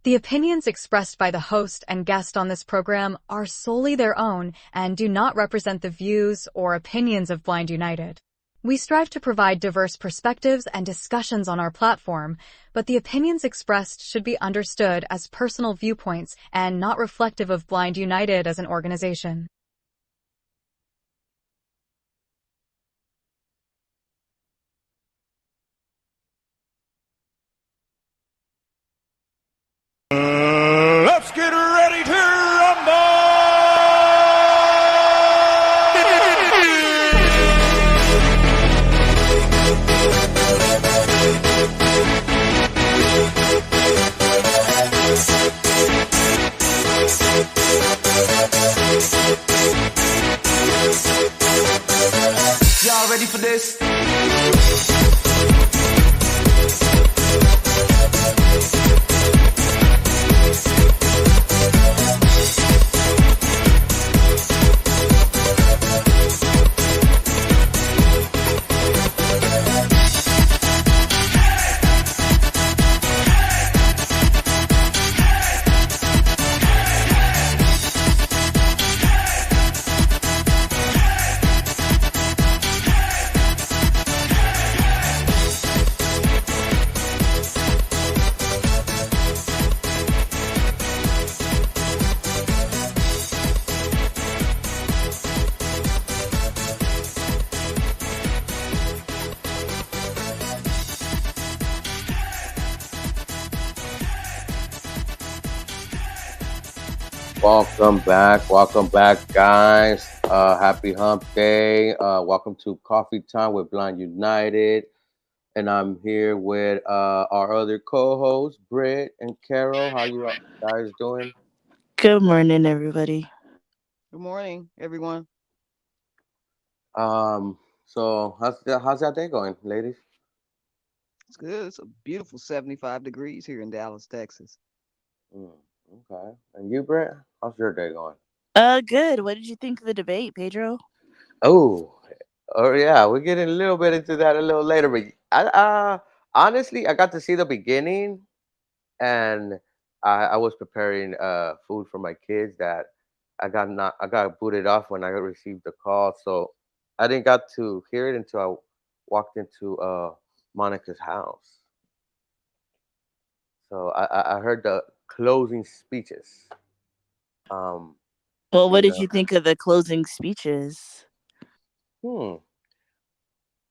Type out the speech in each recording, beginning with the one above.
The opinions expressed by the host and guest on this program are solely their own and do not represent the views or opinions of Blind United. We strive to provide diverse perspectives and discussions on our platform, but the opinions expressed should be understood as personal viewpoints and not reflective of Blind United as an organization. Let's get ready to rumble! Y'all ready for this? Welcome back, guys. Happy Hump Day. Welcome to Coffee Time with Blind United, and I'm here with our other co-hosts, Britt and Carol. How you guys doing? Good morning, everybody. Good morning, everyone. So how's that day going, ladies? It's good. It's a beautiful 75 degrees here in Dallas, Texas. Mm, okay. And you, Britt? How's your day going? Good. What did you think of the debate, Pedro? Oh, oh yeah, we're getting a little bit into that a little later, but honestly, I got to see the beginning, and I was preparing food for my kids that I got booted off when I received the call, so I didn't got to hear it until I walked into Monica's house. So I heard the closing speeches. Um, Well, what you did know, you think of the closing speeches? hmm.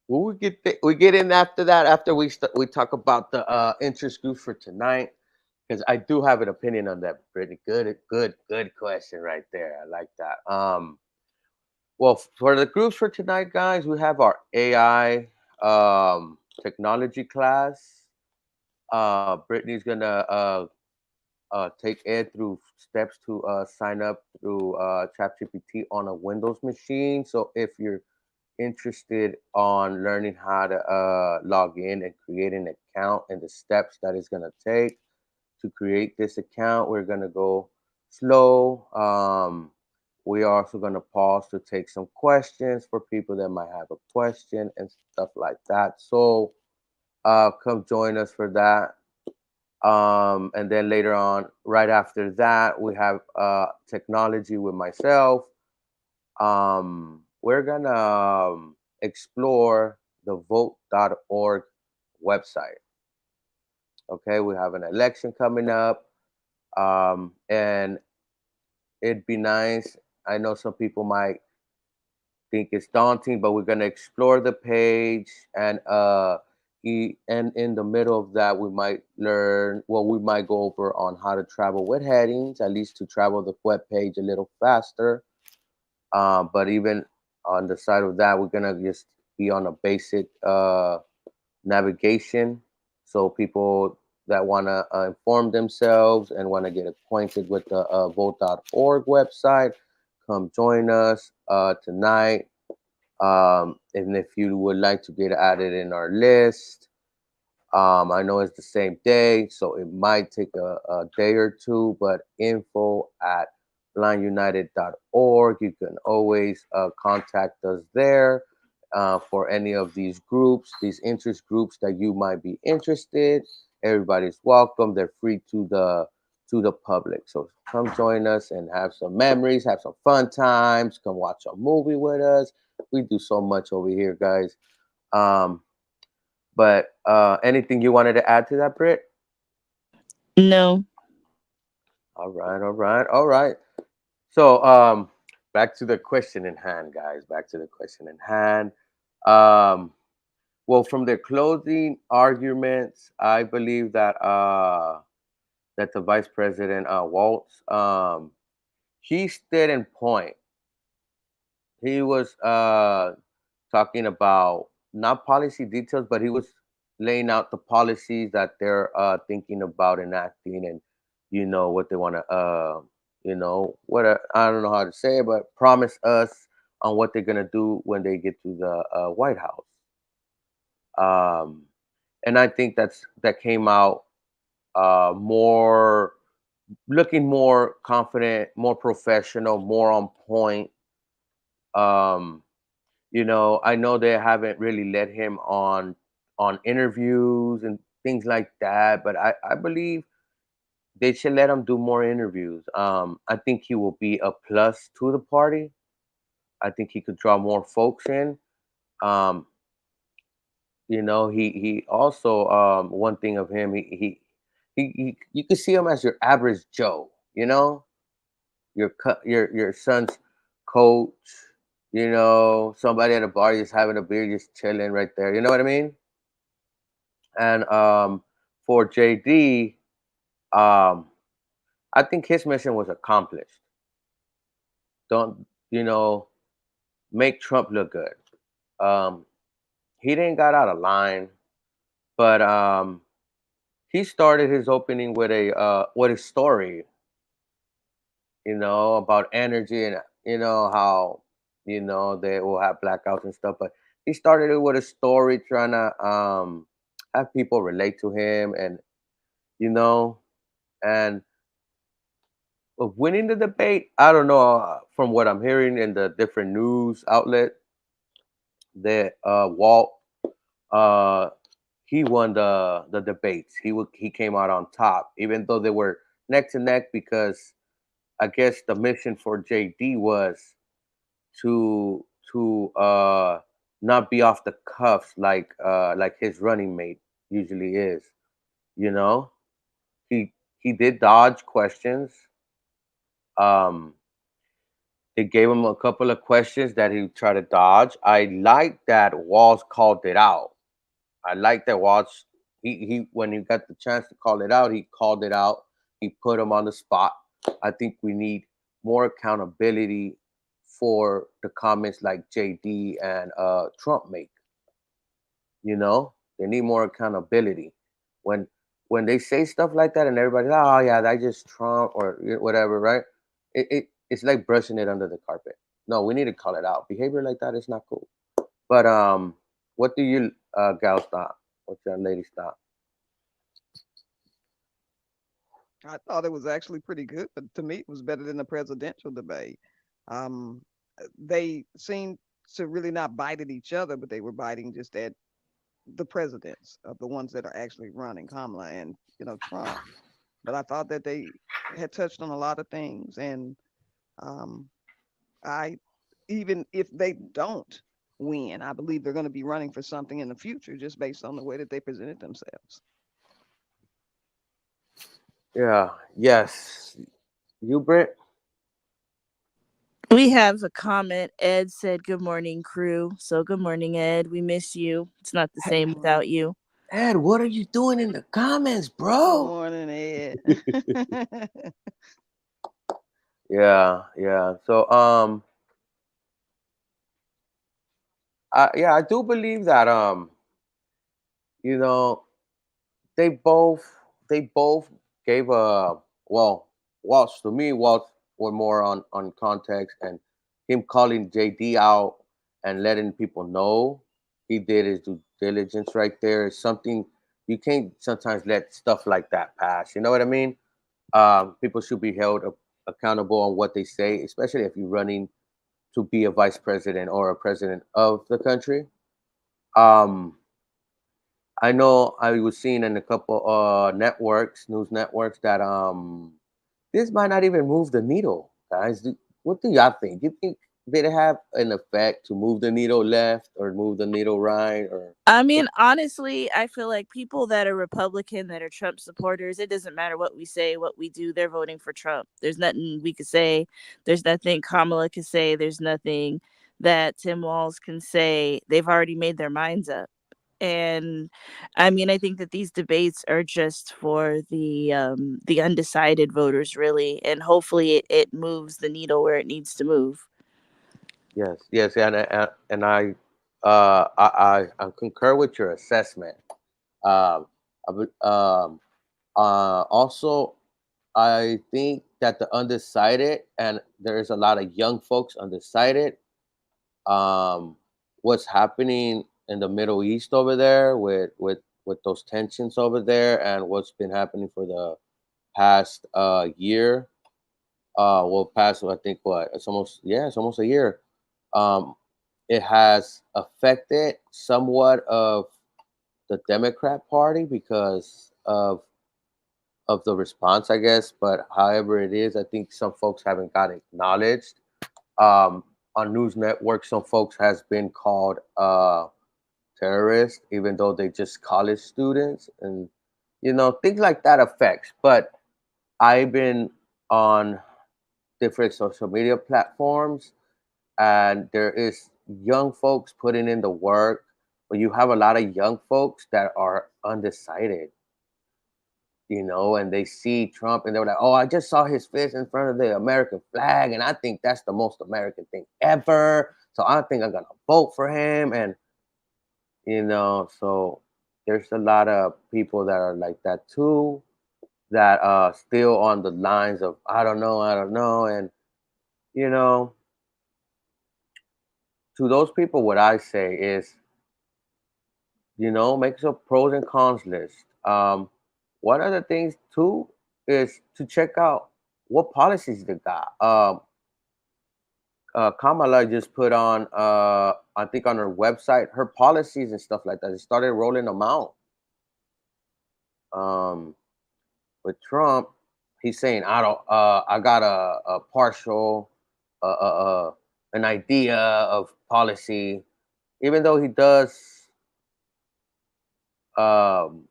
Well, we get in after that after we talk about the interest groups for tonight because I do have an opinion on that. Pretty good question right there. I like that. Well, for the groups for tonight, guys, we have our AI technology class. Brittany's gonna take Ed through steps to sign up through ChatGPT on a Windows machine. So if you're interested on learning how to log in and create an account and the steps that it's gonna take to create this account, we're gonna go slow. We are also gonna pause to take some questions for people that might have a question and stuff like that. So come join us for that. And then later on, right after that, we have technology with myself. We're gonna explore the vote.org website. Okay, we have an election coming up, and it'd be nice. I know some people might think it's daunting, but we're gonna explore the page, and and in the middle of that, we might learn. Well, we might go over on how to travel with headings, at least to travel the web page a little faster. But even on the side of that, we're gonna just be on a basic navigation. So people that want to inform themselves and want to get acquainted with the vote.org website, come join us tonight. And if you would like to get added in our list, I know it's the same day, so it might take a day or two, but info at blindunited.org. You can always contact us there for any of these groups, these interest groups that you might be interested. Everybody's welcome. They're free to the to the public. So come join us and have some memories, have some fun times. Come watch a movie with us. We do so much over here, guys. Um, but anything you wanted to add to that, Britt? No. All right, all right, all right. So back to the question in hand, guys. Back to the question in hand. Um, well, from their closing arguments, I believe that the Vice President Waltz, he stood in point. He was talking about not policy details, but he was laying out the policies that they're thinking about enacting, and what they want to I don't know how to say it, but promise us on what they're gonna do when they get to the White House. Um, and I think that came out more looking more confident, more professional, more on point. Um, I know they haven't really let him on interviews and things like that, but I believe they should let him do more interviews. I think he will be a plus to the party. I think he could draw more folks in. Um, he also one thing of him, he you can see him as your average Joe, your son's coach, somebody at a bar just having a beer, just chilling right there. You know what I mean? And for JD, um, I think his mission was accomplished. Don't make Trump look good. Um, he didn't got out of line, but he started his opening with a story, about energy and how they will have blackouts and stuff. But he started it with a story, trying to have people relate to him, and you know, and of winning the debate. I don't know. From what I'm hearing in the different news outlet, that Walt uh, he won the debates. He came out on top, even though they were neck to neck, because I guess the mission for JD was to not be off the cuffs like his running mate usually is. You know, he did dodge questions. Um, they gave him a couple of questions that he tried to dodge. I like that Walls called it out. I like that Walsh. He when he got the chance to call it out, he called it out. He put him on the spot. I think we need more accountability for the comments like JD and Trump make. They need more accountability. When when they say stuff like that and everybody's, oh yeah, that just Trump or whatever, right? It's like brushing it under the carpet. No, we need to call it out. Behavior like that is not cool. But what do you gals thought? What's your ladies thought? I thought it was actually pretty good. But to me, it was better than the presidential debate. Um, they seemed to really not bite at each other, but they were biting just at the presidents of the ones that are actually running, Kamala and Trump. But I thought that they had touched on a lot of things, and um, I even if they don't win, I believe they're going to be running for something in the future just based on the way that they presented themselves. Yeah. Yes. You, Britt? We have a comment. Ed said, "Good morning, crew." So good morning, Ed. We miss you. It's not the same without you. Ed, what are you doing in the comments, Good bro? morning, Ed. Yeah, yeah. So I do believe that you know, they both they both gave a well, Walsh to me, Walsh were more on context, and him calling JD out and letting people know he did his due diligence right there is something you can't sometimes let stuff like that pass. You know what I mean? People should be held accountable on what they say, especially if you're running to be a vice president or a president of the country. Um, I know I was seeing in a couple networks, news networks, that this might not even move the needle, guys. What do y'all think? You think did it have an effect to move the needle left or move the needle right? Or I mean, honestly, I feel like people that are Republican, that are Trump supporters, it doesn't matter what we say, what we do, they're voting for Trump. There's nothing we could say. There's nothing Kamala could say. There's nothing that Tim Walz can say. They've already made their minds up. And I mean, I think that these debates are just for the undecided voters, really, and hopefully it moves the needle where it needs to move. yes, yes, and I concur with your assessment. I would, also, I think that the undecided, and there's a lot of young folks undecided. Um, what's happening in the Middle East over there with those tensions over there, and what's been happening for the past year. Well, past, I think, what, it's almost a year. Um, it has affected somewhat of the Democrat Party because of the response, I guess. But however it is, I think some folks haven't got acknowledged. Um, on news networks, some folks has been called terrorists, even though they just college students, and things like that affects. But I've been on different social media platforms, and there is young folks putting in the work, but you have a lot of young folks that are undecided, and they see Trump and they're like, oh, I just saw his fist in front of the American flag, and I think that's the most American thing ever. So I think I'm gonna vote for him. And so there's a lot of people that are like that too, that still on the lines of I don't know. And you know, to those people, what I say is, make a pros and cons list. One of the things too is to check out what policies they got. Kamala just put on, I think, on her website, her policies and stuff like that. They started rolling them out. Um, with Trump, he's saying, I don't, I got a partial, an idea of policy, even though he does, um,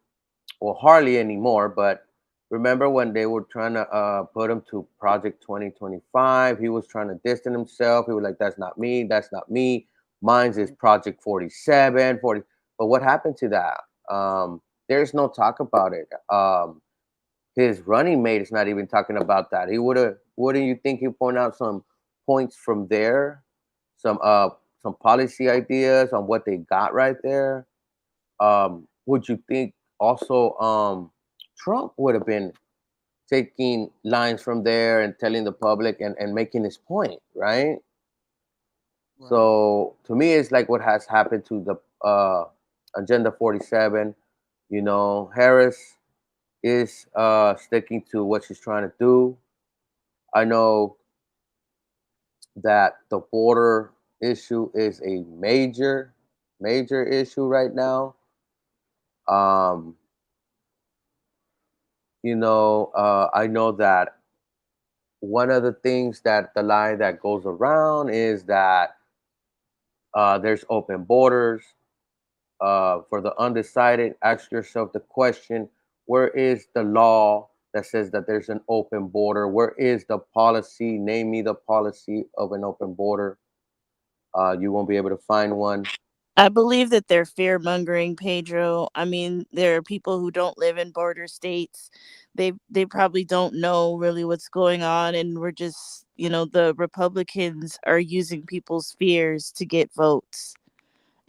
well, hardly anymore. But remember when they were trying to put him to Project 2025? He was trying to distance himself. He was like, "That's not me. That's not me. Mine's is Project 47, 40." But what happened to that? There's no talk about it. His running mate is not even talking about that. He would have. Wouldn't you think he'd point out some points from there, some some policy ideas on what they got right there? Would you think also Trump would have been taking lines from there and telling the public and making his point, right? Right. So to me, it's like what has happened to the Agenda 47. Harris is sticking to what she's trying to do. I know that the border issue is a major, major issue right now. Um, I know that one of the things that the lie that goes around is that there's open borders. For the undecided, ask yourself the question: where is the law that says that there's an open border? Where is the policy? Name me the policy of an open border. You won't be able to find one. I believe that they're fear mongering, Pedro. I mean, there are people who don't live in border states. They probably don't know really what's going on, and we're just, the Republicans are using people's fears to get votes,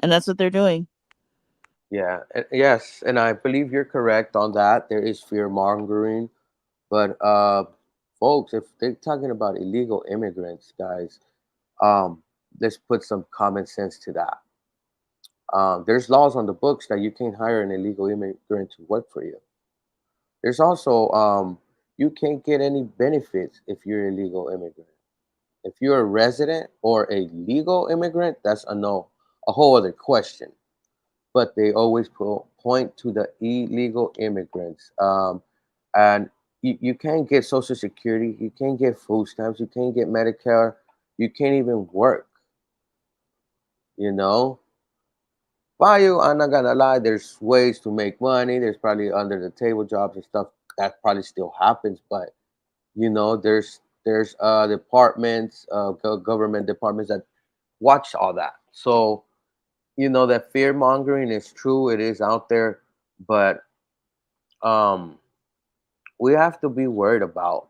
and that's what they're doing. Yeah, yes, and I believe you're correct on that. There is fear mongering, but folks, if they're talking about illegal immigrants, guys, um, let's put some common sense to that. There's laws on the books that you can't hire an illegal immigrant to work for you. There's also you can't get any benefits if you're an illegal immigrant. If you're a resident or a legal immigrant, that's a no, a whole other question. but they always point to the illegal immigrants. And you can't get Social Security, you can't get food stamps, you can't get Medicare, you can't even work, you know? Bio, I'm not gonna lie, there's ways to make money. There's probably under the table jobs and stuff that probably still happens, but there's departments, government departments that watch all that. So that fear mongering is true. It is out there, but um, we have to be worried about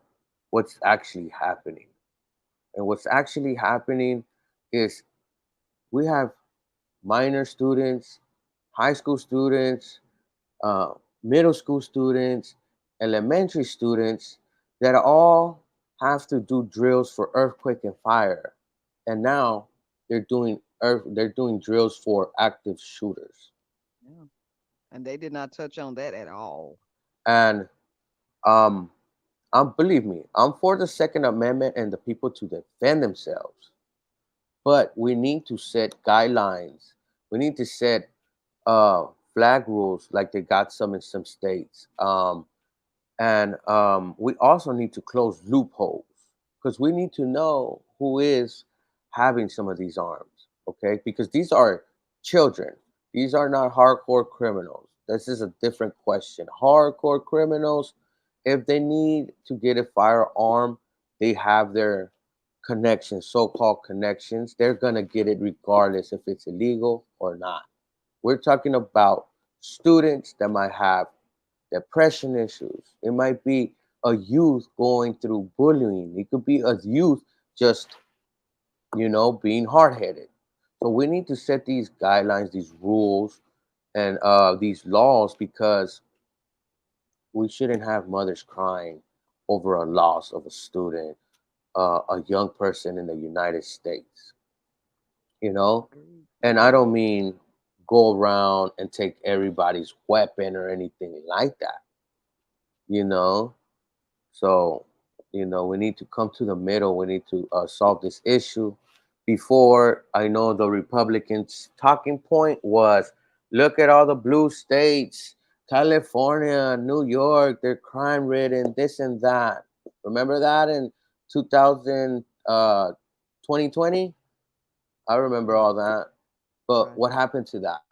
what's actually happening. And what's actually happening is we have minor students, high school students, uh, middle school students, elementary students that all have to do drills for earthquake and fire, and now they're doing drills for active shooters. Yeah. And they did not touch on that at all. And um, believe me, I'm for the Second Amendment and the people to defend themselves, but we need to set guidelines. We need to set uh, flag rules like they got some in some states. And we also need to close loopholes because we need to know who is having some of these arms, okay? Because these are children. These are not hardcore criminals. This is a different question. Hardcore criminals, if they need to get a firearm, they have their connections, so-called connections. They're gonna get it regardless if it's illegal or not. We're talking about students that might have depression issues. It might be a youth going through bullying. It could be a youth just, being hard headed. So we need to set these guidelines, these rules, and these laws because we shouldn't have mothers crying over a loss of a student, a young person in the United States, you know? Agreed. And I Agreed. don't mean go around and take everybody's weapon or anything like that, you know? So, we need to come to the middle. We need to solve this issue. Before, I know the Republicans' talking point was look at all the blue states, California, New York, they're crime ridden, this and that. Remember that in 2000, 2020? I remember Right. all that. But Right. what happened to that?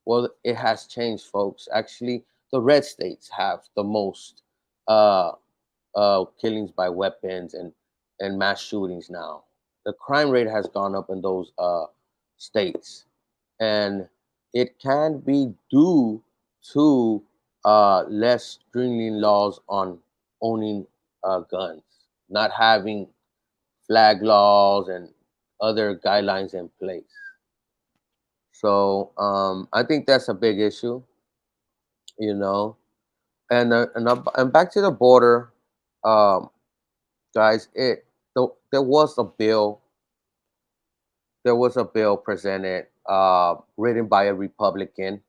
Well, it has changed, folks. Actually, the red states have the most uh, killings by weapons and mass shootings now. The crime rate has gone up in those states, and it can be due to less stringent laws on owning guns, not having flag laws and other guidelines in place. So I think that's a big issue, you know. And back to the border, um, guys. There was a bill. There was a bill presented, written by a Republican,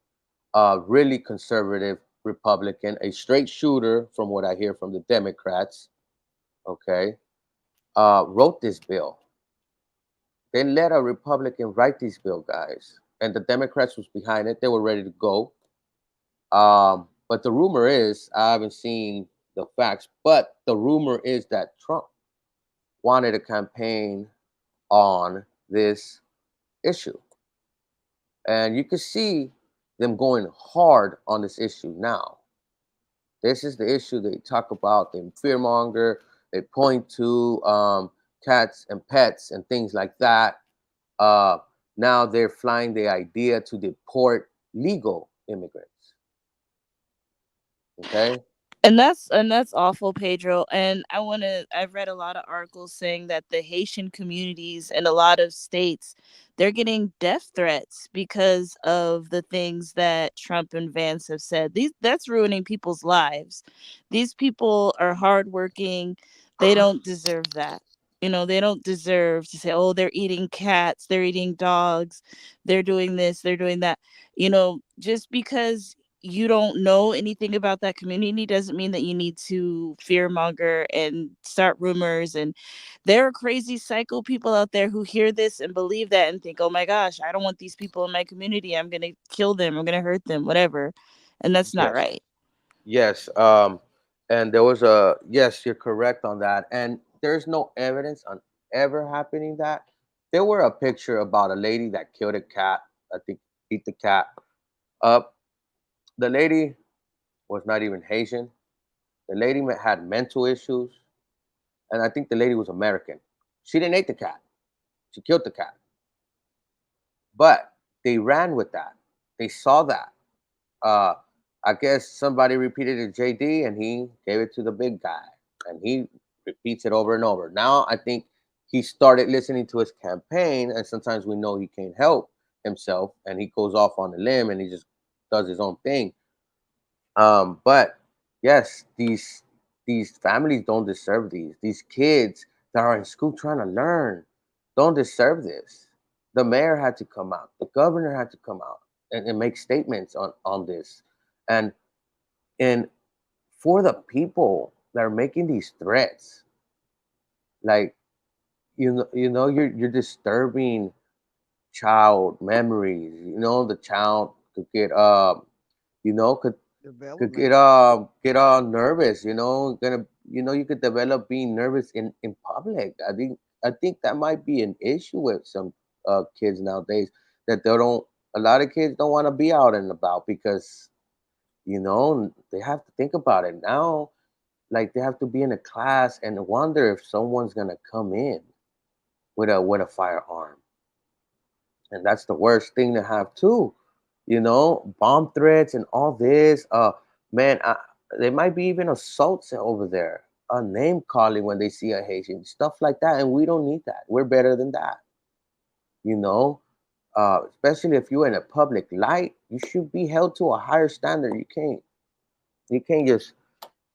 really conservative Republican, a straight shooter, from what I hear from the Democrats. Okay, wrote this bill. They let a Republican write this bill, guys, and the Democrats was behind it. They were ready to go. But the rumor is, I haven't seen the facts, but the rumor is that Trump wanted a campaign on this issue. And you can see them going hard on this issue now. This is the issue they talk about, they fearmonger, they point to cats and pets and things like that. Uh, Now they're flying the idea to deport legal immigrants. Okay? And that's awful, Pedro. And I've read a lot of articles saying that the Haitian communities in a lot of states, they're getting death threats because of the things that Trump and Vance have said. That's ruining people's lives. These people are hardworking. They don't deserve that. They don't deserve to say, oh, they're eating cats, they're eating dogs, they're doing this, they're doing that. Just because you don't know anything about that community doesn't mean that you need to fearmonger and start rumors. And there are crazy psycho people out there who hear this and believe that and think, oh my gosh, I don't want these people in my community. I'm going to kill them. I'm going to hurt them, whatever. And that's not Yes. right. Yes. And there was yes, you're correct on that. And there's no evidence on ever happening that. There were a picture about a lady that killed a cat. I think beat the cat up. The lady was not even Haitian. The lady had mental issues, and I think the lady was American. She didn't eat the cat. She killed the cat. But they ran with that. They saw that. Uh, I guess somebody repeated it to JD, and he gave it to the big guy, and he repeats it over and over. Now I think he started listening to his campaign, and sometimes we know he can't help himself, and he goes off on a limb and he just does his own thing. But yes, these families don't deserve these. These kids that are in school trying to learn don't deserve this. The mayor had to come out. The governor had to come out and make statements on this. And and for the people that are making these threats, like you're disturbing child memories. The child could get could Development. get nervous, gonna you could develop being nervous in public. I think that might be an issue with some kids nowadays, that they don't a lot of kids don't want to be out and about because they have to think about it now. Like, they have to be in a class and wonder if someone's gonna come in with a firearm. And that's the worst thing to have too. Bomb threats and all this. Man, there might be even assaults over there, a name calling when they see a Haitian, stuff like that, and we don't need that. We're better than that. You know, especially if you're in a public light, you should be held to a higher standard. You can't just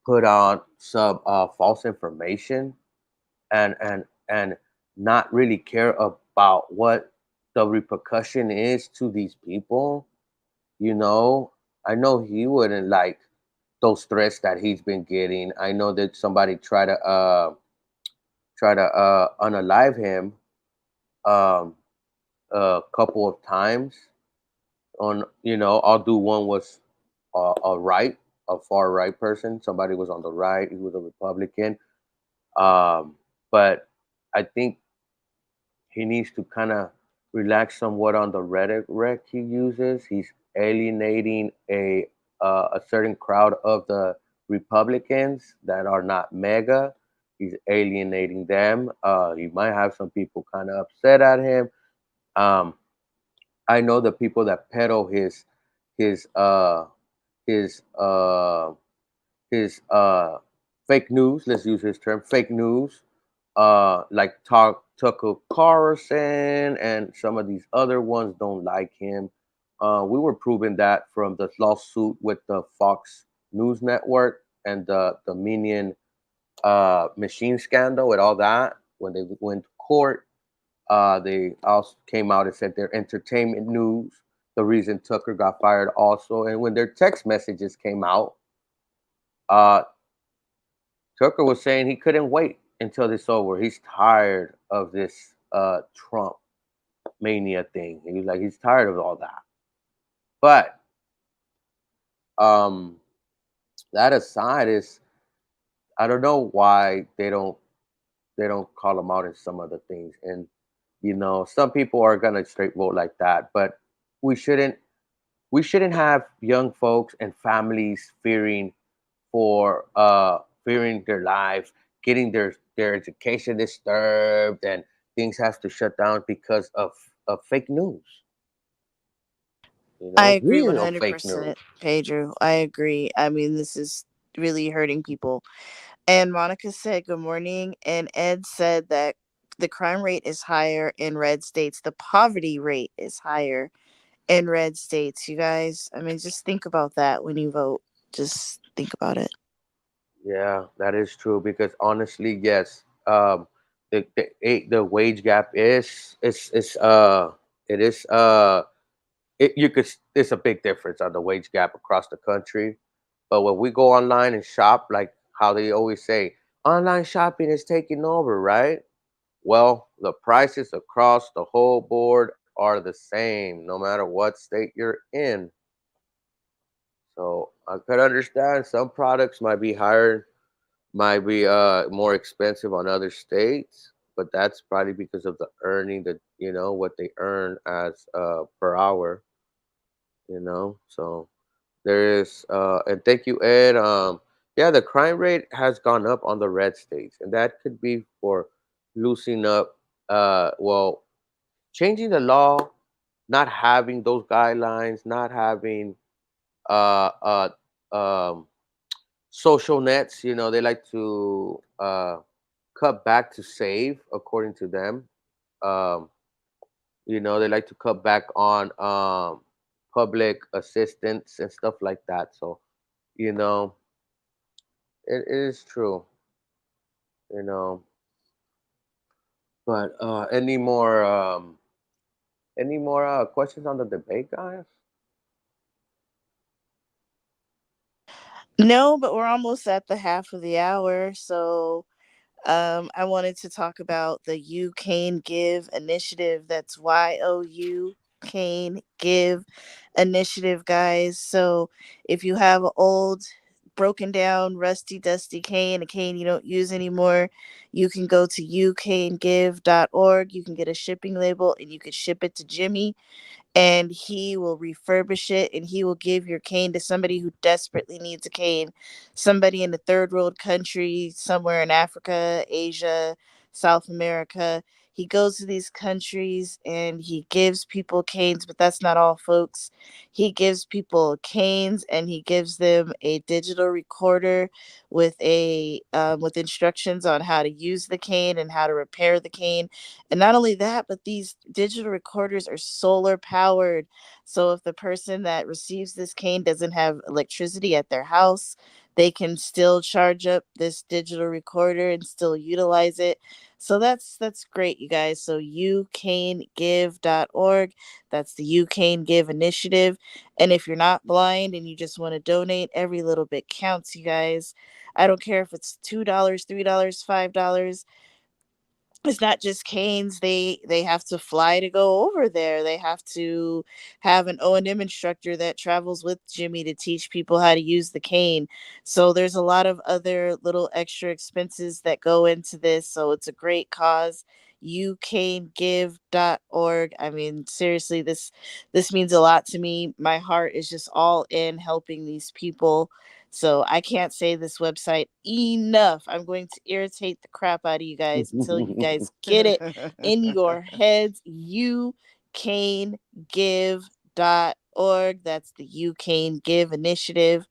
put on some false information and not really care about what the repercussion is to these people. you know I know he wouldn't like those threats that he's been getting. I know that somebody try to unalive him um a couple of times. I'll do one was a far right person. Somebody was on the right, he was a Republican. But I think he needs to kind of relax somewhat on the rhetoric he uses. He's alienating a certain crowd of the Republicans that are not mega. He's alienating them. He might have some people kind of upset at him. Um, I know the people that peddle his his uh his fake news. Let's use his term, fake news. Like Tucker Carlson and some of these other ones don't like him. We were proving that from the lawsuit with the Fox News Network and the Minion machine scandal and all that. When they went to court, they also came out and said their entertainment news, the reason Tucker got fired also. And when their text messages came out, uh, Tucker was saying he couldn't wait until this over. He's tired of this Trump mania thing. He was like, he's tired of all that. But um, that aside, is I don't know why they don't call him out in some other things. And some people are gonna straight vote like that, but we shouldn't we shouldn't have young folks and families fearing their life, getting their education disturbed, and things has to shut down because of fake news. I agree Real fake news. 100%, Pedro. I agree. I mean, this is really hurting people. And Monica said, good morning. And Ed said that the crime rate is higher in red states. The poverty rate is higher in red states. You guys, I mean, just think about that when you vote. Just think about it. Yeah, that is true because honestly, yes, the wage gap is it is there's a big difference on the wage gap across the country. But when we go online and shop, like how they always say, online shopping is taking over, right? Well, the prices across the whole board are the same, no matter what state you're in. So I could understand some products might be more expensive on other states, but that's probably because of the earning that what they earn as per hour. So there is and thank you, Ed. Yeah, the crime rate has gone up on the red states, and that could be for loosening up, well, changing the law, not having those guidelines, not having uh uh um social nets. They like to cut back to save, according to them. um they like to cut back on public assistance and stuff like that. So you know it is true. you know but any more questions on the debate, guys? No, but we're almost at the half of the hour. So I wanted to talk about the You Can Give initiative. That's YOU Can Give initiative, guys. So if you have an old, broken down, rusty, dusty cane, a cane you don't use anymore, you can go to youcangive.org. You can get a shipping label and you can ship it to Jimmy, and he will refurbish it, and he will give your cane to somebody who desperately needs a cane, somebody in a third world country, somewhere in Africa, Asia, South America. He goes to these countries and he gives people canes, but that's not all, folks. He gives people canes and he gives them a digital recorder with instructions on how to use the cane and how to repair the cane. And not only that, but these digital recorders are solar powered. So if the person that receives this cane doesn't have electricity at their house, they can still charge up this digital recorder and still utilize it. So that's great, you guys. So youcangive.org. That's the You Can Give initiative. And if you're not blind and you just want to donate, every little bit counts, you guys. I don't care if it's $2, $3, $5. It's not just canes. They have to fly to go over there. They have to have an O&M instructor that travels with Jimmy to teach people how to use the cane. So there's a lot of other little extra expenses that go into this. So it's a great cause. youcangive.org. I mean, seriously, this means a lot to me. My heart is just all in helping these people. So I can't say this website enough. I'm going to irritate the crap out of you guys until you guys get it in your heads. youcangive.org. That's the You Can Give initiative.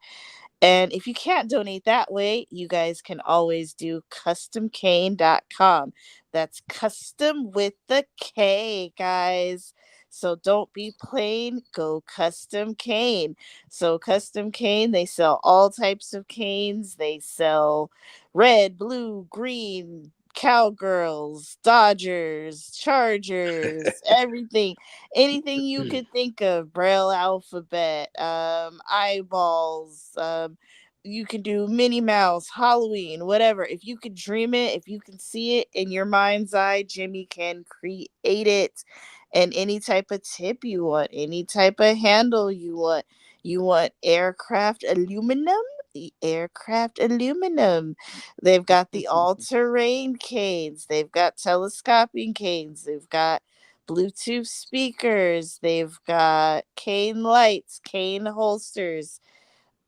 And if you can't donate that way, you guys can always do customcane.com. That's custom with the K, guys. So don't be plain, go custom cane. So custom cane, they sell all types of canes. They sell red, blue, green, cowgirls, Dodgers, Chargers, everything. Anything you could think of, Braille alphabet, eyeballs, you can do Minnie Mouse, Halloween, whatever. If you could dream it, if you can see it in your mind's eye, Jimmy can create it. And any type of tip you want, any type of handle you want aircraft aluminum. The aircraft aluminum. They've got the all-terrain canes. They've got telescoping canes. They've got Bluetooth speakers. They've got cane lights, cane holsters.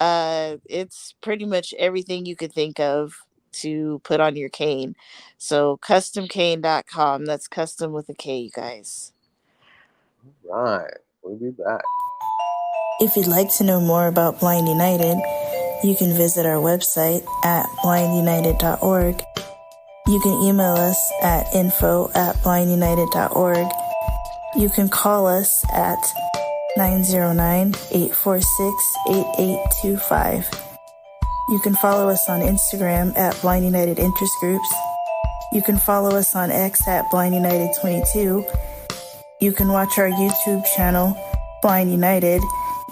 It's pretty much everything you could think of to put on your cane. So customcane.com. That's custom with a K, you guys. Right. We'll be back. If you'd like to know more about Blind United, you can visit our website at blindunited.org. You can email us at info@blindunited.org. You can call us at 909-846-8825. You can follow us on Instagram at Blind United Interest Groups. You can follow us on X at Blind United 22. You can watch our YouTube channel Blind United,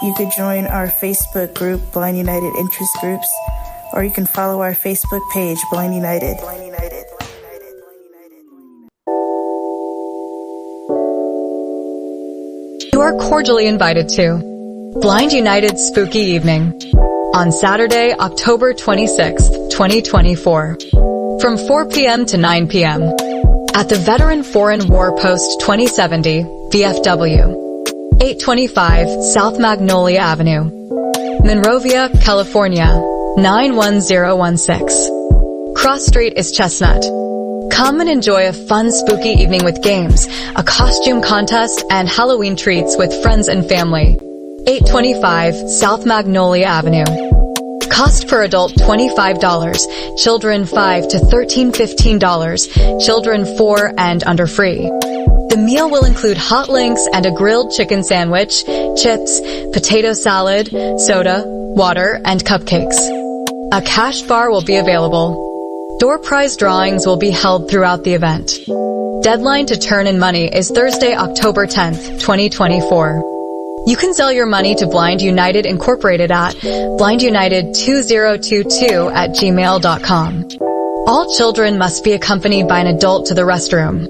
you could join our Facebook group, Blind United Interest Groups, or you can follow our Facebook page, Blind United. You are cordially invited to Blind United's Spooky Evening on Saturday, October 26th, 2024, from 4 p.m. to 9 p.m. at the Veteran Foreign War Post 2070, VFW, 825 South Magnolia Avenue, Monrovia, California, 91016. Cross Street is Chestnut. Come and enjoy a fun, spooky evening with games, a costume contest, and Halloween treats with friends and family. 825 South Magnolia Avenue. Cost per adult $25, children $5 to $13, $15, children 4 and under free. The meal will include hot links and a grilled chicken sandwich, chips, potato salad, soda, water, and cupcakes. A cash bar will be available. Door prize drawings will be held throughout the event. Deadline to turn in money is Thursday, October 10th, 2024. You can sell your money to Blind United Incorporated at blindunited2022@gmail.com. All children must be accompanied by an adult to the restroom.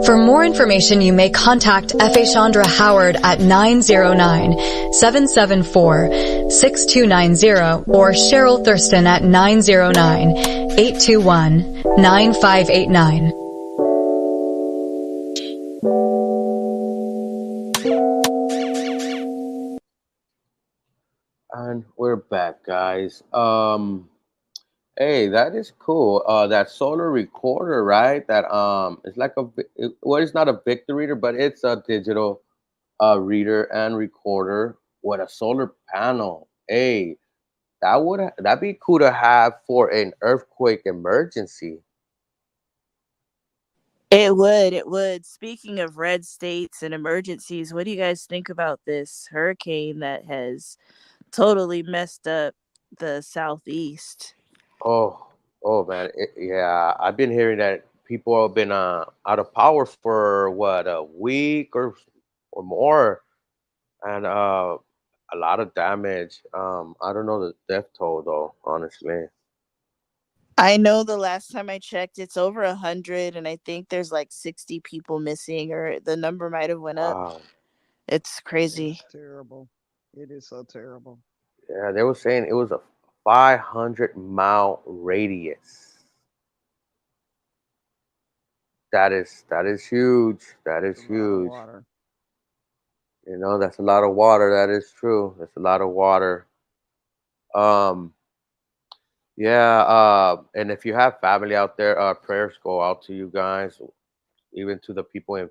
For more information, you may contact F.A. Chandra Howard at 909-774-6290 or Cheryl Thurston at 909-821-9589. And we're back, guys. Hey, that is cool. That solar recorder, right? That it's like well, it's not a Victor reader, but it's a digital reader and recorder with a solar panel. Hey, that'd be cool to have for an earthquake emergency. It would. Speaking of red states and emergencies, what do you guys think about this hurricane that has totally messed up the Southeast? Oh, man, yeah. I've been hearing that people have been out of power for what, a week or more, and a lot of damage. I don't know the death toll though, honestly. I know the last time I checked, it's over 100, and I think there's like 60 people missing, or the number might have went up. Wow. It's crazy. It's terrible. It is so terrible. Yeah, they were saying it was a 500-mile radius. That is huge. That is It's a lot of huge. water. You know, that's a lot of water. That is true. That's a lot of water. Yeah. And if you have family out there, prayers go out to you guys, even to the people and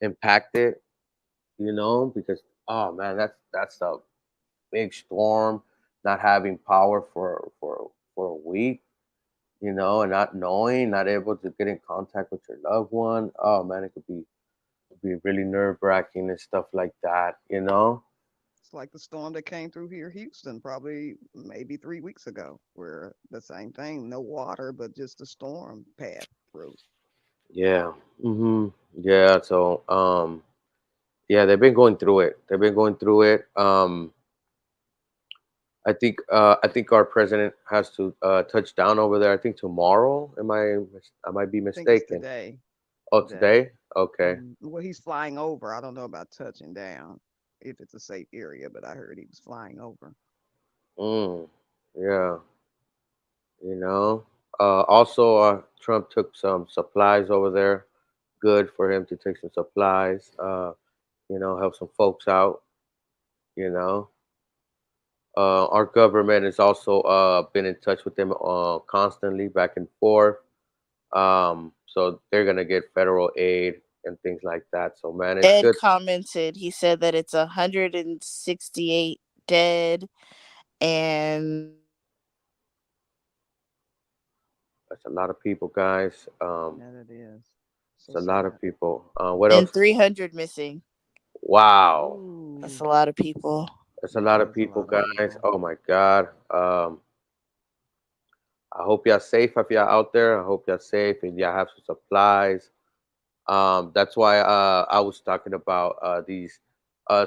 impacted. You know, because oh man, that's a big storm. Not having power for a week. You know, and not knowing, not able to get in contact with your loved one. Oh man, it could be really nerve wracking and stuff like that. You know. It's like the storm that came through here, Houston, probably maybe 3 weeks ago, where the same thing, no water, but just a storm passed through. Yeah. Yeah. So yeah, they've been going through it. I think our president has to touch down over there. I think tomorrow. I might be I think it's mistaken. today. Oh, today? Okay. Well, he's flying over. I don't know about touching down, if it's a safe area, but I heard he was flying over. Yeah. You know. Also, Trump took some supplies over there. Good for him to take some supplies. You know, help some folks out. You know. Our government has also been in touch with them constantly, back and forth. So they're gonna get federal aid and things like that. So man, it's Ed good. commented, he said that it's 168 dead, and That's a lot of people, guys. Yeah, it is. It's a lot of people. What and else? 300 missing. Wow, That's a lot of people. that's a lot of That's a people, lot of guys. people. Oh my God. I hope y'all safe if y'all out there. I hope y'all safe and y'all have some supplies. That's why I was talking about these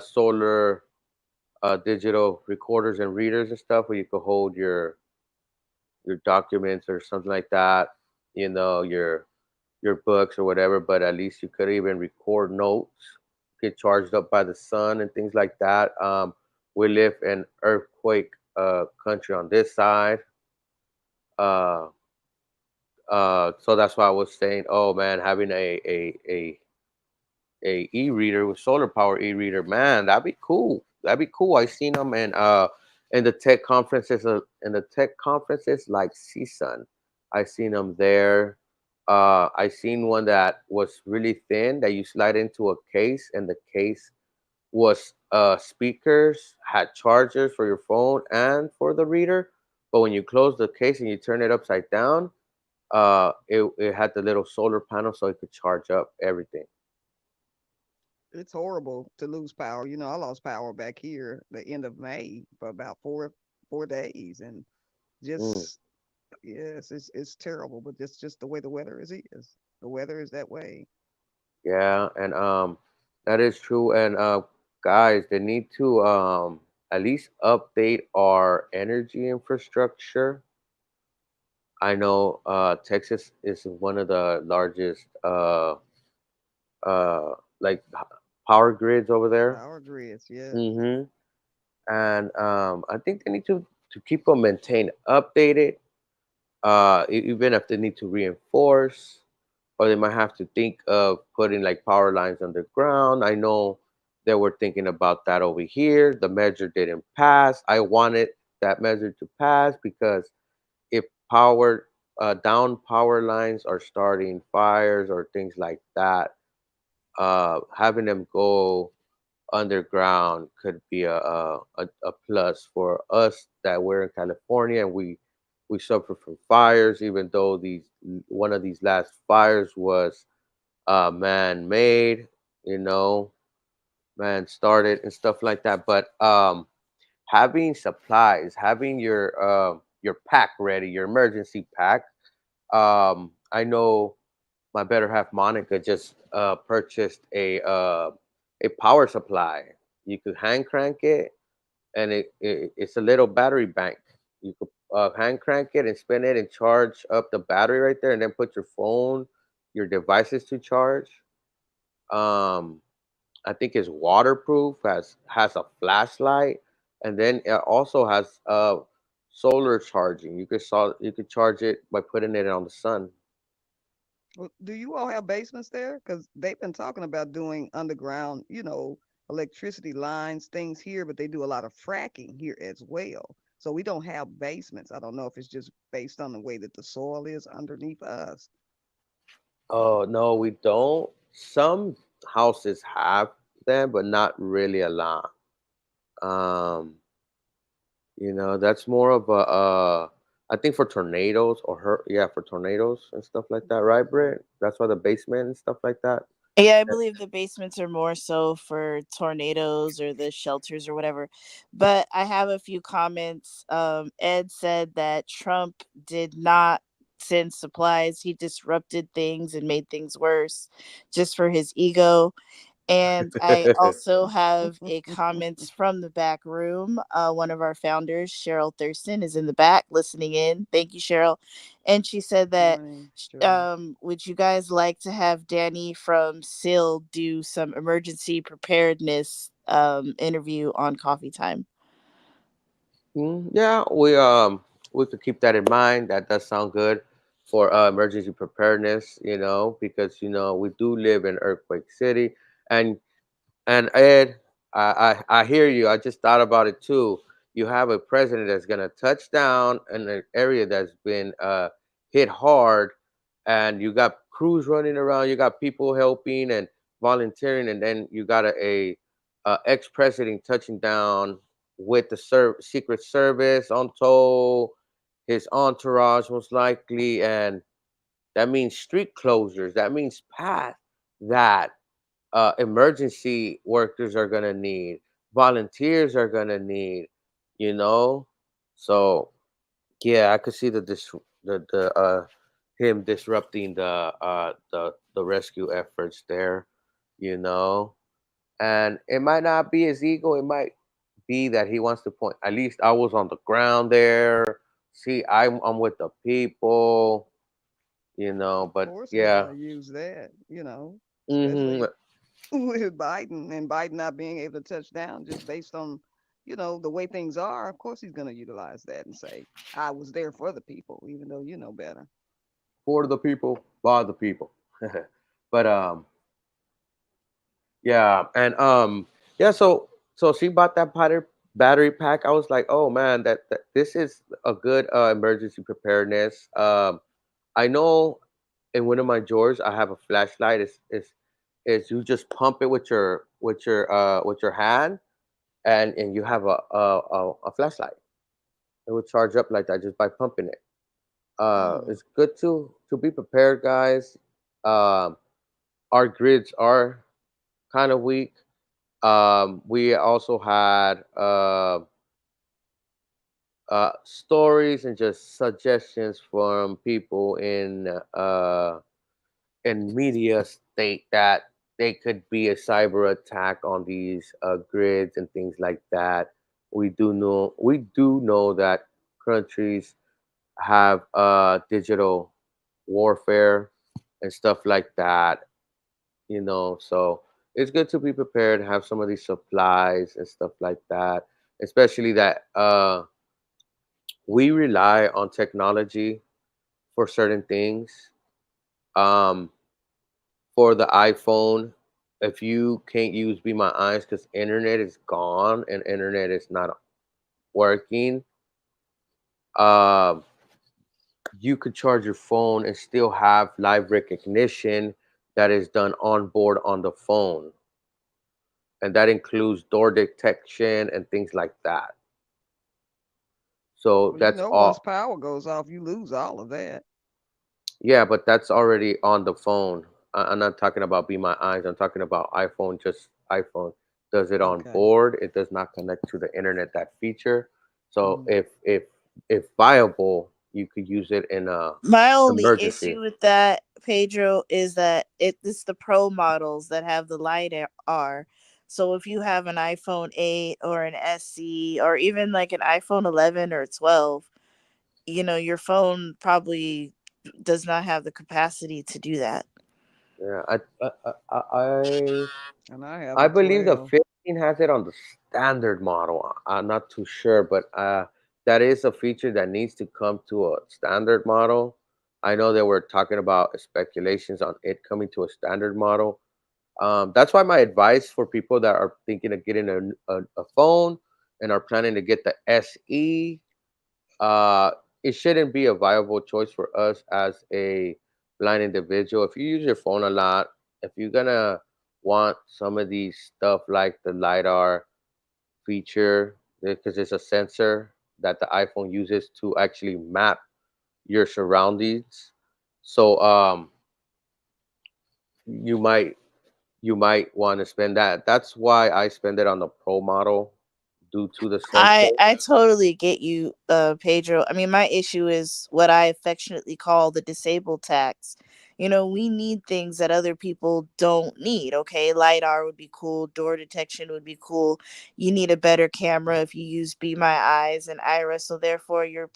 solar digital recorders and readers and stuff where you could hold your documents or something like that, your books or whatever, but at least you could even record notes, get charged up by the sun and things like that. We live in earthquake country on this side. Uh, so that's why I was saying, oh man, having a e-reader with solar power e-reader, man, that'd be cool. That'd be cool. I seen them in the tech conferences like CSUN. I seen them there. I seen one that was really thin that you slide into a case, and the case was speakers, had chargers for your phone and for the reader. But when you close the case and you turn it upside down, it had the little solar panel so it could charge up everything. It's horrible to lose power. You know, I lost power back here the end of May for about four days, and Mm. just yes, it's terrible. But it's just the way the weather is. The weather is that way. Yeah, and that is true. And guys, they need to at least update our energy infrastructure. I know Texas is one of the largest uh like power grids over there. Power grids, yes. Mm-hmm. And I think they need to keep them maintained, updated. Even if they need to reinforce, or they might have to think of putting like power lines underground. I know they were thinking about that over here. The measure didn't pass. I wanted that measure to pass because if down power lines are starting fires or things like that, having them go underground could be a plus for us that we're in California and we suffer from fires, even though these one of these last fires was man made, you know, man started and stuff like that. But having supplies, having your pack ready, your emergency pack. I know my better half Monica just purchased a power supply. You could hand crank it, and it's a little battery bank. You could hand crank it and spin it and charge up the battery right there, and then put your phone, your devices to charge. Um, I think it's waterproof, has a flashlight, and then it also has solar charging. You could charge it by putting it on the sun. Well, do you all have basements there? Because they've been talking about doing underground, electricity lines, things here, but they do a lot of fracking here as well. So we don't have basements. I don't know if it's just based on the way that the soil is underneath us. Oh no, we don't. Some houses have them, but not really a lot. Um, that's more of I think for tornadoes for tornadoes and stuff like that, right, Britt? That's why the basement and stuff like that. Yeah, I Eh, believe the basements are more so for tornadoes or the shelters or whatever. But I have a few comments. Ed said that Trump did not send supplies. He disrupted things and made things worse just for his ego. And I also have a comment from the back room. One of our founders, Cheryl Thurston, is in the back listening in. Thank you, Cheryl. And she said that, Morning, Cheryl. would you guys like to have Danny from SIL do some emergency preparedness interview on Coffee Time? Yeah, we could keep that in mind. That does sound good for emergency preparedness, because we do live in earthquake city, and Ed, I hear you. I just thought about it too. You have a president that's gonna touch down in an area that's been hit hard, and you got crews running around. You got people helping and volunteering, and then you got a ex-president touching down with the Secret Service on tow, his entourage most likely, and that means street closures. That means path that emergency workers are gonna need, volunteers are gonna need, you know. So yeah, I could see the him disrupting the rescue efforts there, you know. And it might not be his ego. It might be that he wants to point. At least I was on the ground there. See, I'm with the people, Of But course, they're yeah, gonna use that, hmm especially with Biden and Biden not being able to touch down just based on, the way things are. Of course, he's gonna utilize that and say, "I was there for the people," even though you know better. for the people, by the people. But yeah, and yeah. So she bought that battery pack. I was like, oh man, that this is a good emergency preparedness. I know in one of my drawers I have a flashlight. Is you just pump it with your hand, and you have a flashlight. It would charge up like that just by pumping it. Mm. It's good to be prepared, guys. Um, our grids are kind of weak. We also had stories and just suggestions from people in media state that they could be a cyber attack on these grids and things like that. We do know that countries have digital warfare and stuff like that. So it's good to be prepared, have some of these supplies and stuff like that, especially that we rely on technology for certain things. um for the iPhone, if you can't use Be My Eyes because internet is gone and internet is not working, um you could charge your phone and still have live recognition that is done on board on the phone, and that includes door detection and things like that. So Well, that's once all. power goes off, you lose all of that. Yeah, but that's already on the phone. I'm not talking about Be My Eyes. I'm talking about iPhone. Just iPhone does it on Okay. board. It does not connect to the internet. That feature. So Mm. if viable, you could use it in a My only emergency. issue with that, Pedro, is that it's the pro models that have the LiDAR. So if you have an iPhone 8 or an SE or even like an iPhone 11 or 12, your phone probably does not have the capacity to do that. Yeah, I And I have I the believe the 12. 15 has it on the standard model. I'm not too sure, but that is a feature that needs to come to a standard model. I know they were talking about speculations on it coming to a standard model. That's why my advice for people that are thinking of getting a phone and are planning to get the SE, uh, it shouldn't be a viable choice for us as a blind individual. If you use your phone a lot, if you're gonna want some of these stuff like the LiDAR feature, because it's a sensor that the iPhone uses to actually map your surroundings. So you might you might want to spend that. That's why I spend it on the Pro model due to the I sensor. I totally get you, Pedro. I mean, my issue is what I affectionately call the disabled tax. We need things that other people don't need. Okay, LiDAR would be cool, door detection would be cool. You need a better camera if you use Be My Eyes and Iris, so therefore you're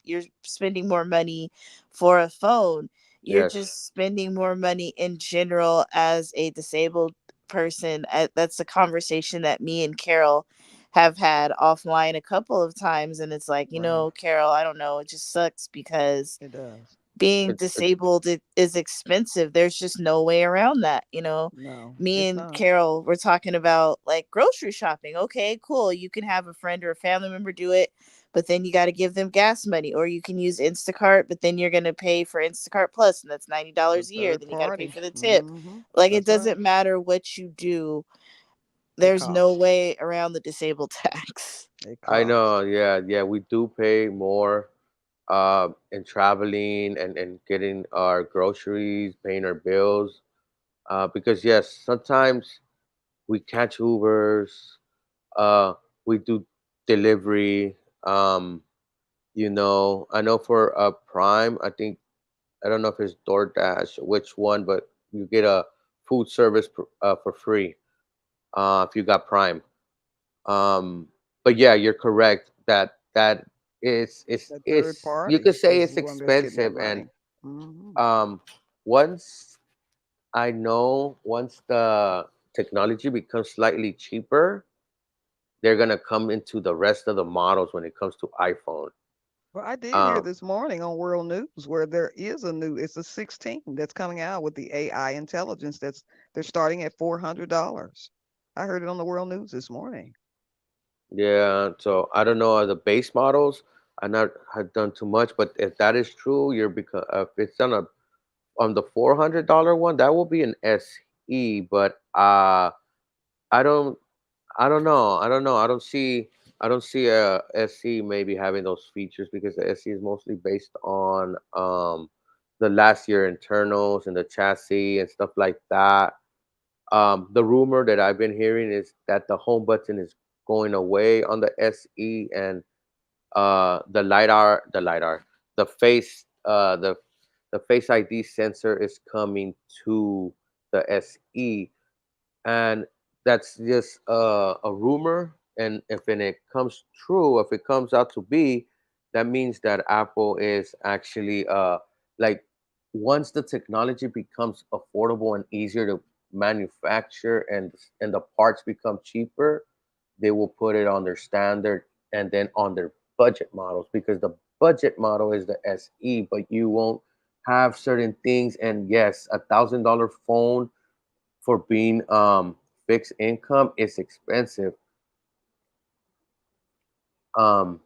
spending more money for a phone. You're Yes. just spending more money in general as a disabled person. That's a conversation that me and Carol have had offline a couple of times, and it's like, Right. Carol, I don't know, it just sucks because It does. being It's disabled is expensive. There's just no way around that. No, Me it's and not. Carol were talking about like grocery shopping. Okay, cool, you can have a friend or a family member do it, but then you got to give them gas money, or you can use Instacart, but then you're going to pay for Instacart Plus, and that's The $90 a year. third Then you got to pay party. for the tip. Mm-hmm. Like, it That's right. doesn't matter what you do, It there's no costs. way around the disabled tax. It I know, costs. yeah, we do pay more in traveling and getting our groceries, paying our bills. Because yes, sometimes we catch Ubers, uh we do delivery. I know for Prime, I don't know if it's DoorDash, which one, but you get a food service for free. if you got Prime. Um, but yeah, you're correct that The third it's you party could say is it's the one that's getting that expensive. And money. Hmm. um, once once the technology becomes slightly cheaper, they're gonna come into the rest of the models when it comes to iPhone. Well, I did hear Um, this morning on World News where there is it's a 16 that's coming out with the AI intelligence they're starting at $400. I heard it on the World News this morning. yeah, so I don't know the base models. I not have done too much, but if that is true, you're because if it's on the $400 one, that will be an SE. But I don't I don't know. I don't know. I don't see a SE maybe having those features because the SE is mostly based on the last year internals and the chassis and stuff like that. The rumor that I've been hearing is that the home button is going away on the SE, and the face the face ID sensor is coming to the SE. And that's just a rumor. And it comes true, if it comes out to be, that means that Apple is actually like, once the technology becomes affordable and easier to manufacture, and the parts become cheaper, they will put it on their standard and then on their budget models, because the budget model is the SE, but you won't have certain things. And yes, $1,000 phone for being fixed income is expensive. Um,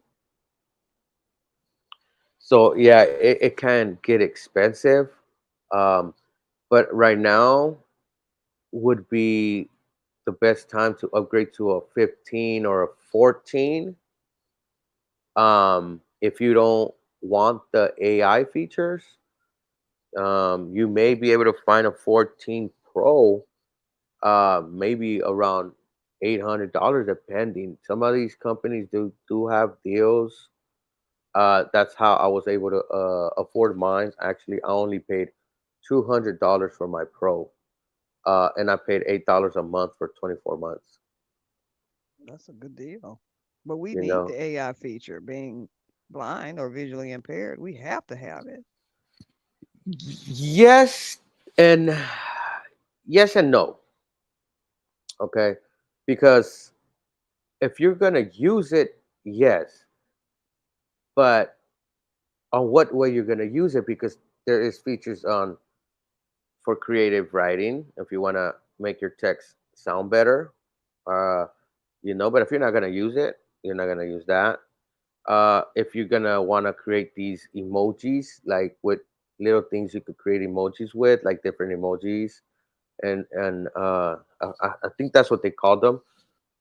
so yeah, it can get expensive. Um, but right now would be the best time to upgrade to a 15 or a 14. If you don't want the AI features, you may be able to find a 14 Pro, maybe around $800, depending. Some of these companies do have deals. That's how I was able to afford mine. Actually, I only paid $200 for my Pro, and I paid $8 a month for 24 months. That's a good deal. But we You need know, the AI feature. Being blind or visually impaired, we have to have it. yes, and yes and no. Okay, because if you're gonna use it, yes, but on what way you're gonna use it, because there is features on for creative writing if you want to make your text sound better. uh but if you're not going to use it, you're not going to use that. If you're going to want to create these emojis, like with little things you could create emojis with, like different emojis, and I think that's what they call them.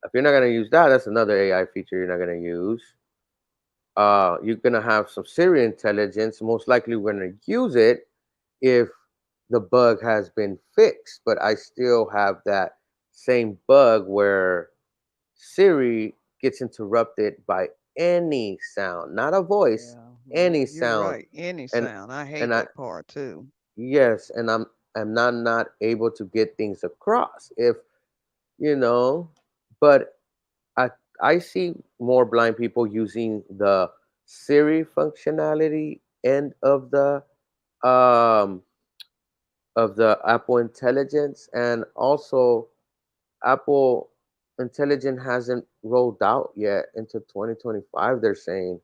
If you're not going to use that, that's another AI feature you're not going to use. You're going to have some Siri intelligence. Most likely we're going to use it if the bug has been fixed, but I still have that same bug where Siri gets interrupted by any sound, not a voice, Yeah, yeah, any you're sound. right. Any And sound. I hate and I that part too. yes, and I'm not able to get things across. If you know, but I I see more blind people using the Siri functionality end um of the Apple Intelligence, and also Apple Intelligence hasn't rolled out yet into 2025. They're saying,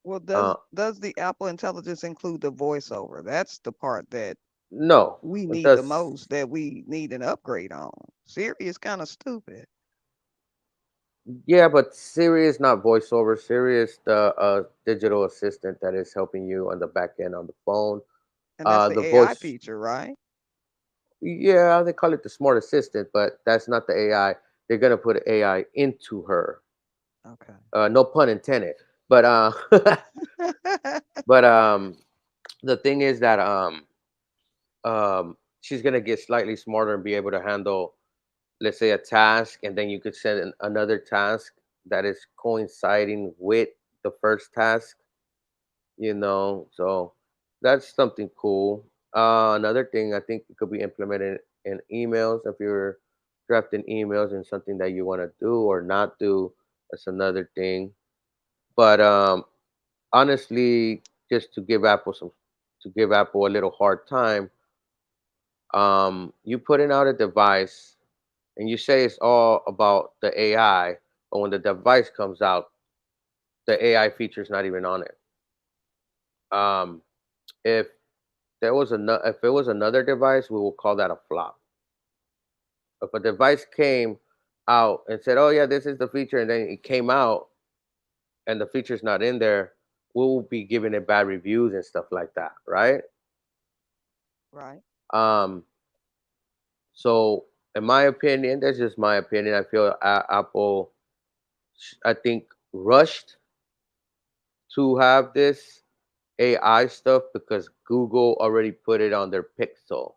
Well, uh, does the Apple Intelligence include the voiceover? That's the part that no, we it need the does. most, that we need an upgrade on. Siri is kind of stupid. Yeah, but Siri is not voiceover. Siri is the digital assistant that is helping you on the back end on the phone. And that's the The AI voice, feature, right? yeah, they call it the smart assistant, but that's not the AI. They're gonna put AI into her. Okay. No pun intended. But but the thing is that she's gonna get slightly smarter and be able to handle, let's say, a task, and then you could send another task that is coinciding with the first task. So that's something cool. Another thing I think it could be implemented in emails, drafting emails and something that you want to do or not do. That's another thing. But honestly, just to give Apple a little hard time, you putting out a device and you say it's all about the AI, but when the device comes out, the AI feature's not even on it. Um, if if it was another device, we will call that a flop. If a device came out and said, "Oh yeah, this is the feature," and then it came out and the feature's not in there, we will be giving it bad reviews and stuff like that, right? Right. Um, so in my opinion, that's just my opinion. I feel Apple, I think, rushed to have this AI stuff because Google already put it on their Pixel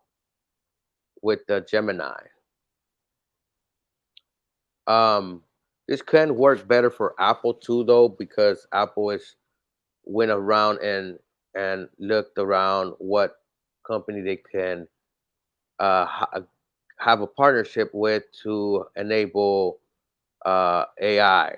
with the Gemini. Um, this can work better for Apple too, though, because Apple is went around and looked around what company they can have a partnership with to enable AI.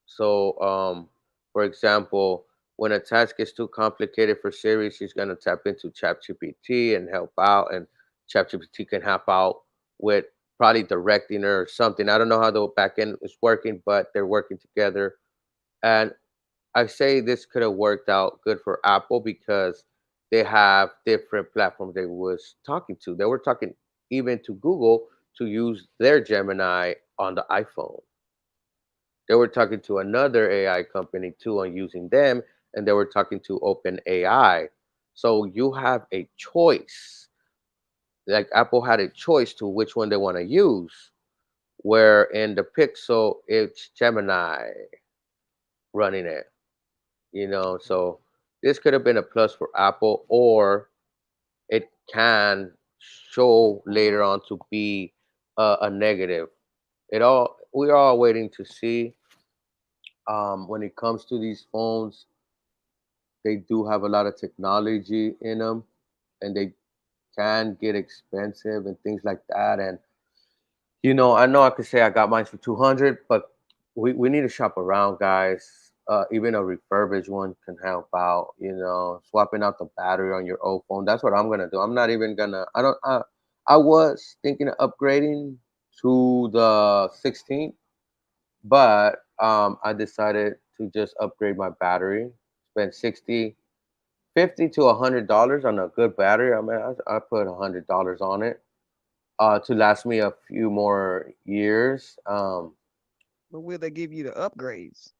So, for example, when a task is too complicated for Siri, she's going to tap into ChatGPT and help out, and ChatGPT can help out with probably directing her or something. I don't know how the back end is working, but they're working together. And I say this could have worked out good for Apple because they have different platforms they was talking to. They were talking even to Google to use their Gemini on the iPhone. They were talking to another AI company too on using them, and they were talking to Open AI. So you have a choice. Like Apple had a choice to which one they want to use. Where in the Pixel, it's Gemini running it. So this could have been a plus for Apple, or it can show later on to be a negative. We're all waiting to see. When it comes to these phones, they do have a lot of technology in them, and they can get expensive and things like that. And I know I could say I got mine for 200, but we need to shop around, guys. Even a refurbished one can help out. Swapping out the battery on your old phone. That's what I'm gonna do. I'm not even gonna. I don't. I was thinking of upgrading to the 16, but I decided to just upgrade my battery. Spend 50 to $100 on a good battery. I mean, I put $100 on it to last me a few more years. But will they give you the upgrades?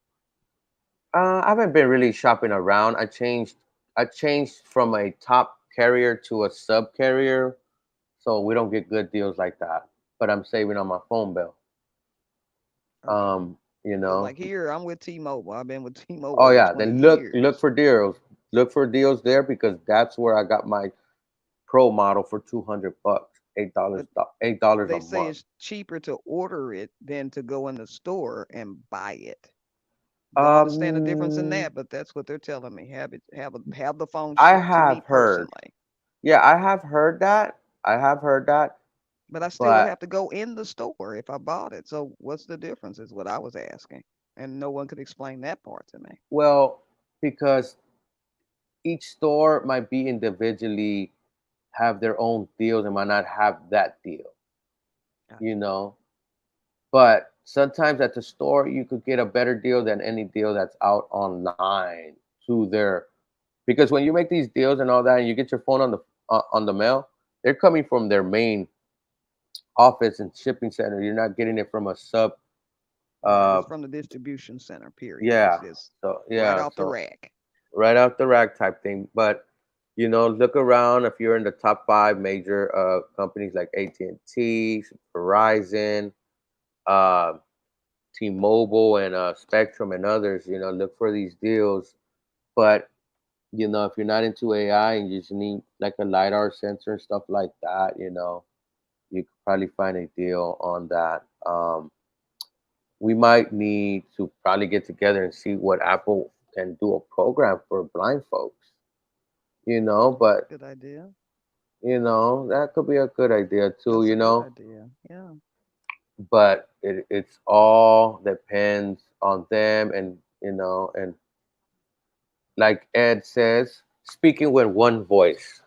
I haven't been really shopping around. I changed from a top carrier to a sub carrier, so we don't get good deals like that. But I'm saving on my phone bill. Okay. You 'Cause know. like here, I'm with T-Mobile. I've been with T-Mobile Oh over yeah, 20 then look years. for deals. Look for deals there because that's where I got my pro model for $200, But $8 a they say month. it's cheaper to order it than to go in the store and buy it. Don't understand the difference in Um, that, but that's what they're telling me. Have the phone I shipped to me have heard. personally. Yeah, I have heard that. I have heard that. But I still would But have to go in the store if I bought it. So what's the difference is what I was asking. And no one could explain that part to me. well, because each store might be individually have their own deals and might not have that deal, you Gotcha. know. But sometimes at the store you could get a better deal than any deal that's out online to their because when you make these deals and all that and you get your phone on the mail, they're coming from their main office and shipping center. You're not getting it from a sub. Right. Uh, It's from the distribution center, period. yeah. It's So right yeah. off the So rack. right out the rack type thing. But look around if you're in the top five major companies like AT&T, Verizon, uh, T-Mobile, and Spectrum, and others. Look for these deals. But if you're not into AI and you just need like a lidar sensor and stuff like that, you could probably find a deal on that. We might need to probably get together and see what Apple can do a program for blind folks. But Good idea. That could be a good idea too, That's a good idea. Yeah. but it's all depends on them, and like Ed says, speaking with one voice,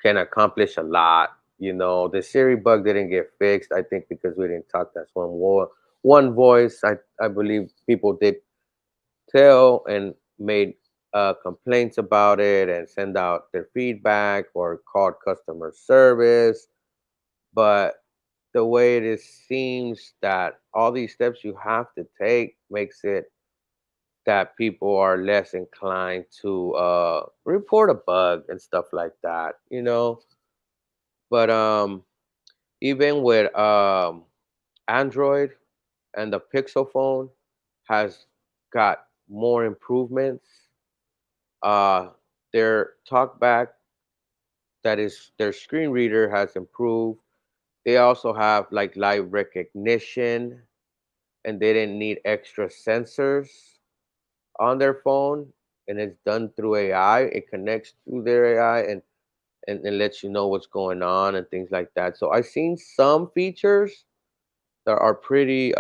can accomplish a lot. The Siri bug didn't get fixed, I think, because we didn't talk that's one voice. I believe people did tell and made complaints about it and send out their feedback or called customer service. But the way it seems that all these steps you have to take makes it that people are less inclined to report a bug and stuff like that. But even with Android and the Pixel phone has got more improvements. Uh, their talkback, that is their screen reader, has improved. They also have like live recognition, and they didn't need extra sensors on their phone, and it's done through AI. It connects through their AI and lets you know what's going on and things like that. So I've seen some features that are pretty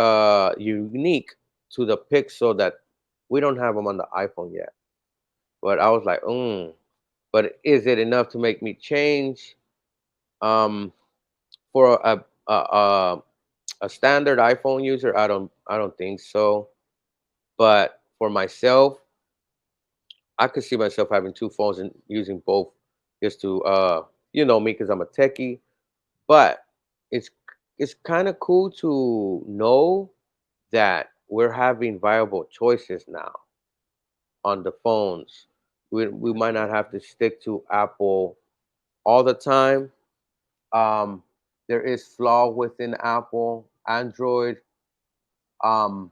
unique to the Pixel that we don't have them on the iPhone yet. But I was like, but is it enough to make me change? Um, for a standard iPhone user, I don't think so. But for myself, I could see myself having two phones and using both just to me, because I'm a techie. But it's it's kind of cool to know that we're having viable choices now on the phones. We That's might not right. have to stick to Apple all the time. Um, there is flaw within Apple, Android. Um,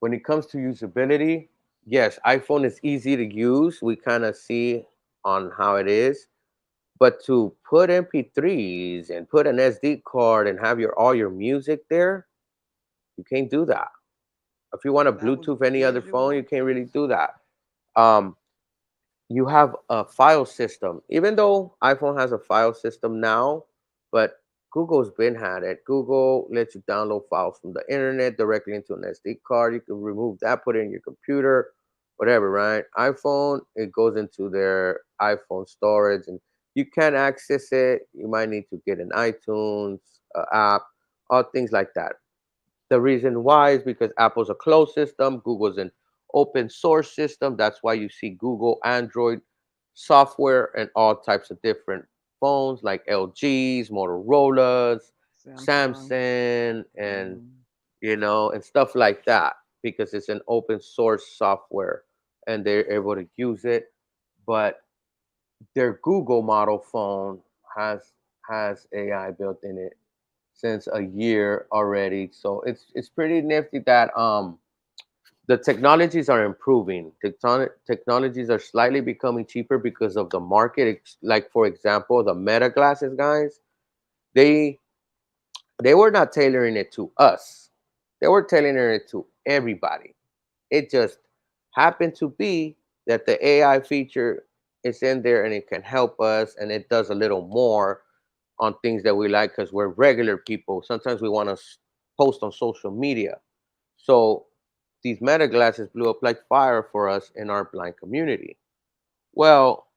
when it comes to usability, yes, iPhone is easy to use. We kind of see on how it is. But to put MP3s and put an SD card and have all your music there, you can't do that. If you want to That was Bluetooth any other phone, you visual. can't really do that. Um, you have a file system, even though iPhone has a file system now, but Google's been had it. Google lets you download files from the internet directly into an SD card. You can remove that, put it in your computer, whatever, right? iPhone, it goes into their iPhone storage, and you can access it. You might need to get an iTunes app, all things like that. The reason why is because Apple's a closed system, Google's an open source system. That's why you see Google Android software and all types of different phones like LG's, Motorola's, Samsung. Samsung, and Mm, and stuff like that, because it's an open source software and they're able to use it. But their Google model phone has AI built in it since a year already. So it's pretty nifty that the technologies are improving. Technologies are slightly becoming cheaper because of the market. Like, for example, the Meta glasses guys, they they were not tailoring it to us. They were tailoring it to everybody. It just happened to be that the AI feature is in there and it can help us, and it does a little more on things that we like because we're regular people. Sometimes we want to post on social media. So these Meta glasses blew up like fire for us in our blind community. Well,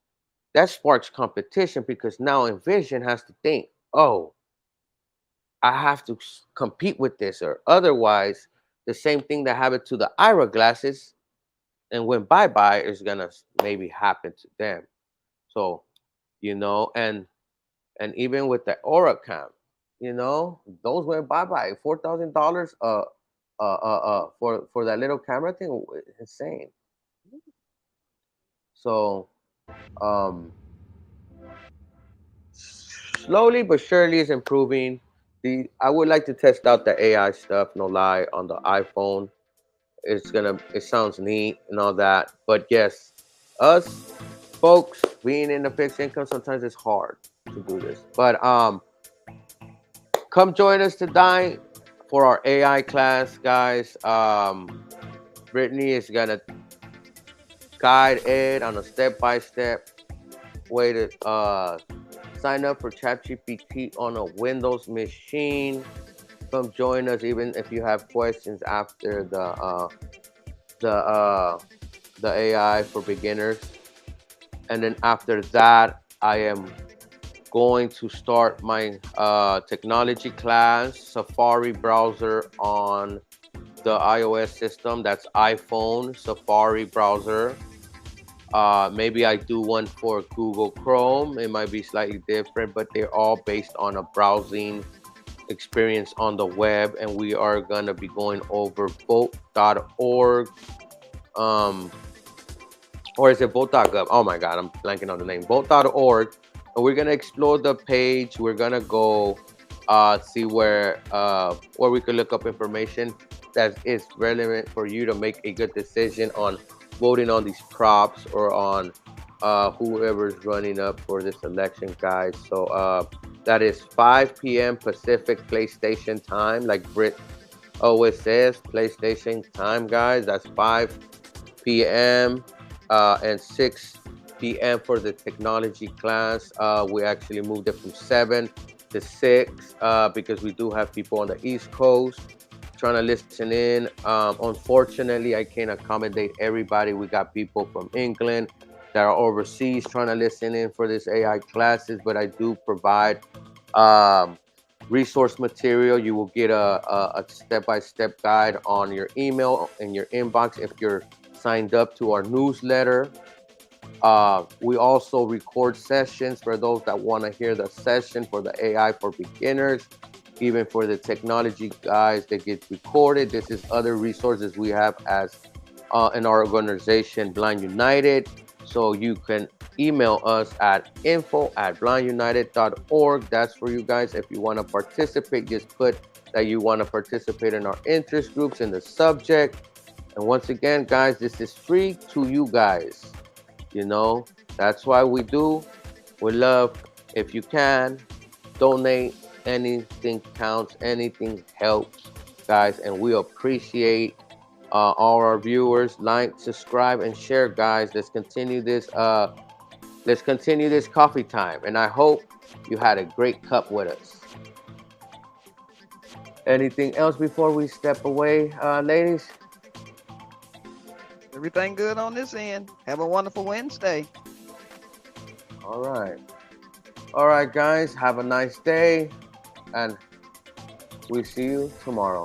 that sparks competition because now Envision has to think, oh, I have to compete with this, or otherwise, the same thing that happened to the Ira glasses and went bye bye is gonna maybe happen to them. So, and even with the Aura cam, those went bye bye. $4,000 for that little camera thing, insane. So um slowly but surely is improving. I would like to test out the AI stuff, no lie, on the iPhone. It sounds neat and all that. But yes, us folks being in the fixed income, sometimes it's hard to do this. But come join us tonight for our AI class, guys. Brittany is gonna guide Ed on a step by step way to sign up for ChatGPT on a Windows machine. Come join us, even if you have questions after the AI for beginners. And then after that, I am going to start my technology class, Safari browser on the iOS system. That's iPhone, Safari browser. Maybe I do one for Google Chrome. It might be slightly different, but they're all based on a browsing experience on the web. And we are going to be going over vote.org. Or is it vote.gov? Oh my God, I'm blanking on the name. Vote.org. And we're going to explore the page. We're going to go see where we could look up information that is relevant for you to make a good decision on voting on these props or on whoever's running up for this election, guys. So that is 5 p.m. Pacific PlayStation time, like Brit always says, PlayStation time, guys. That's 5 p.m. And 6 p.m. for the technology class. We actually moved it from 7 to 6 because we do have people on the East Coast trying to listen in. Unfortunately, I can't accommodate everybody. We got people from England that are overseas trying to listen in for this AI classes, but I do provide resource material. You will get a step-by-step guide on your email in your inbox if you're signed up to our newsletter. We also record sessions for those that want to hear the session for the AI for beginners. Even for the technology guys that get recorded. This is other resources we have as in our organization, Blind United. So you can email us at info@blindunited.org. That's for you guys. If you want to participate, just put that you want to participate in our interest groups in the subject. And once again, guys, this is free to you guys. You know, that's why we do. We love, if you can, donate. Anything counts, anything helps, guys, and we appreciate all our viewers. Like, subscribe, and share, guys. Let's continue this coffee time, and I hope you had a great cup with us. Anything else before we step away, ladies? Everything good on this end. Have a wonderful Wednesday. All right, guys, have a nice day, and we'll see you tomorrow.